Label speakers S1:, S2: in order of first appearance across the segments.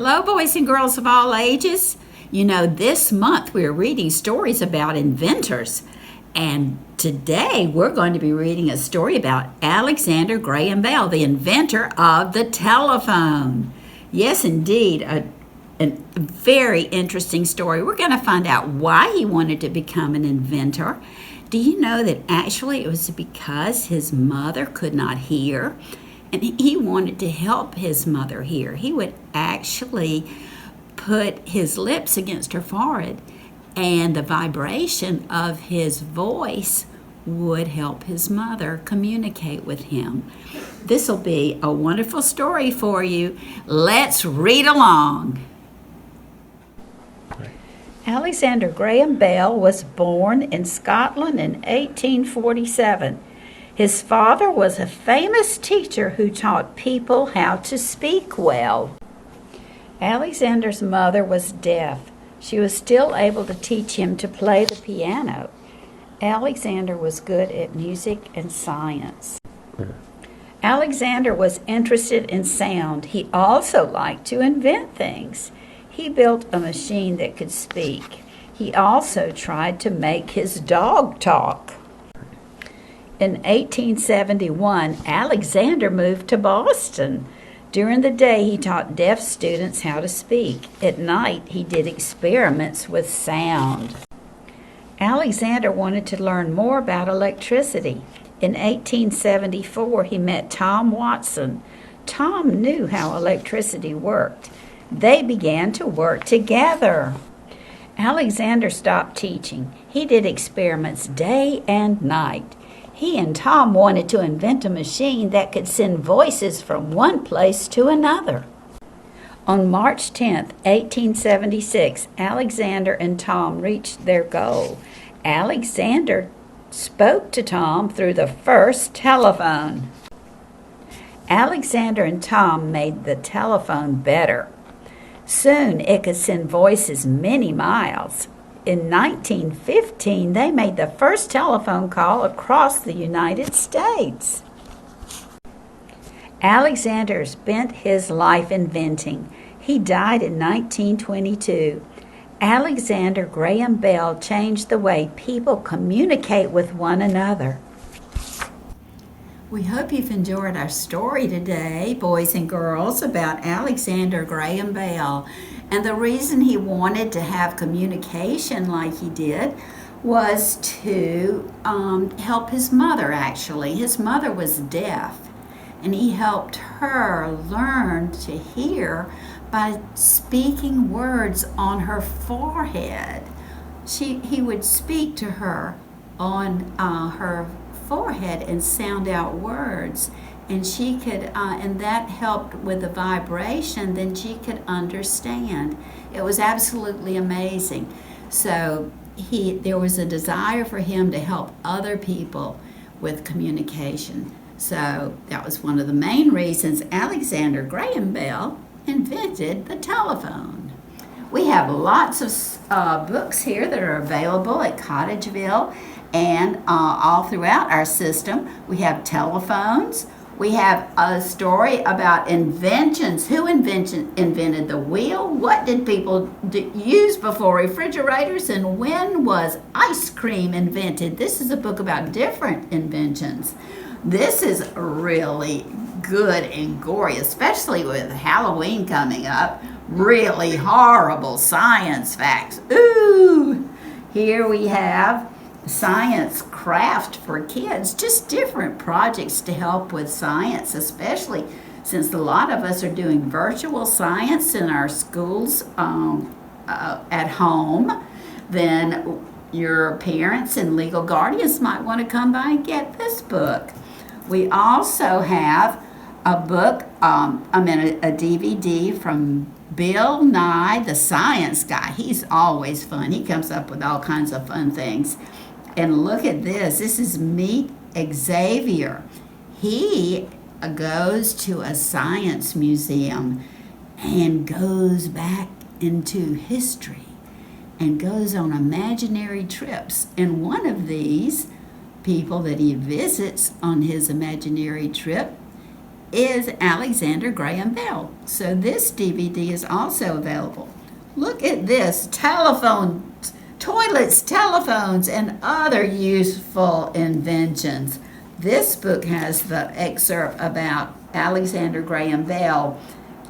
S1: Hello, boys and girls of all ages. You know, this month we're reading stories about inventors. And today we're going to be reading a story about Alexander Graham Bell, the inventor of the telephone. Yes, indeed, a very interesting story. We're going to find out why he wanted to become an inventor. Do you know that actually it was because his mother could not hear? And he wanted to help his mother hear. He would actually put his lips against her forehead, and the vibration of his voice would help his mother communicate with him. This will be a wonderful story for you. Let's read along. Alexander Graham Bell was born in Scotland in 1847. His father was a famous teacher who taught people how to speak well. Alexander's mother was deaf. She was still able to teach him to play the piano. Alexander was good at music and science. Alexander was interested in sound. He also liked to invent things. He built a machine that could speak. He also tried to make his dog talk. In 1871, Alexander moved to Boston. During the day, he taught deaf students how to speak. At night, he did experiments with sound. Alexander wanted to learn more about electricity. In 1874, he met Tom Watson. Tom knew how electricity worked. They began to work together. Alexander stopped teaching. He did experiments day and night. He and Tom wanted to invent a machine that could send voices from one place to another. On March 10, 1876, Alexander and Tom reached their goal. Alexander spoke to Tom through the first telephone. Alexander and Tom made the telephone better. Soon it could send voices many miles. In 1915, they made the first telephone call across the United States. Alexander spent his life inventing. He died in 1922. Alexander Graham Bell changed the way people communicate with one another. We hope you've enjoyed our story today, boys and girls, about Alexander Graham Bell. And the reason he wanted to have communication like he did was to help his mother, actually. His mother was deaf, and he helped her learn to hear by speaking words on her forehead. He would speak to her on her forehead and sound out words, and she could and that helped with the vibration. Then she could understand. It was absolutely amazing. So there was a desire for him to help other people with communication. So that was one of the main reasons Alexander Graham Bell invented the telephone. We have lots of books here that are available at Cottageville and all throughout our system. We have telephones. We have a story about inventions. Who invented the wheel? What did people use before refrigerators? And when was ice cream invented? This is a book about different inventions. This is really good and gory, especially with Halloween coming up. Really horrible science facts. Ooh! Here we have science craft for kids, just different projects to help with science, especially since a lot of us are doing virtual science in our schools at home. Then your parents and legal guardians might want to come by and get this book. We also have a book, a DVD from Bill Nye, the science guy. He's always fun. He comes up with all kinds of fun things. And look at this. This is Meet Xavier. He goes to a science museum and goes back into history and goes on imaginary trips. And one of these people that he visits on his imaginary trip is Alexander Graham Bell. So this DVD is also available. Look at this, toilets, telephones, and other useful inventions. This book has the excerpt about Alexander Graham Bell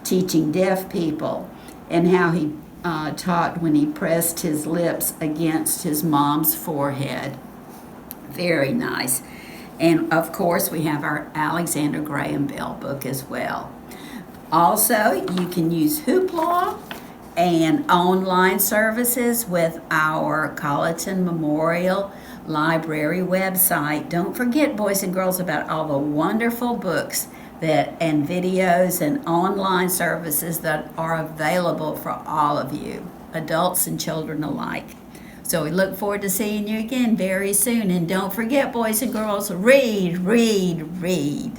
S1: teaching deaf people and how he taught when he pressed his lips against his mom's forehead. Very nice. And of course, we have our Alexander Graham Bell book as well. Also, you can use Hoopla and online services with our Colleton Memorial Library website. Don't forget, boys and girls, about all the wonderful books and videos and online services that are available for all of you, adults and children alike. So we look forward to seeing you again very soon. And don't forget, boys and girls, read, read, read.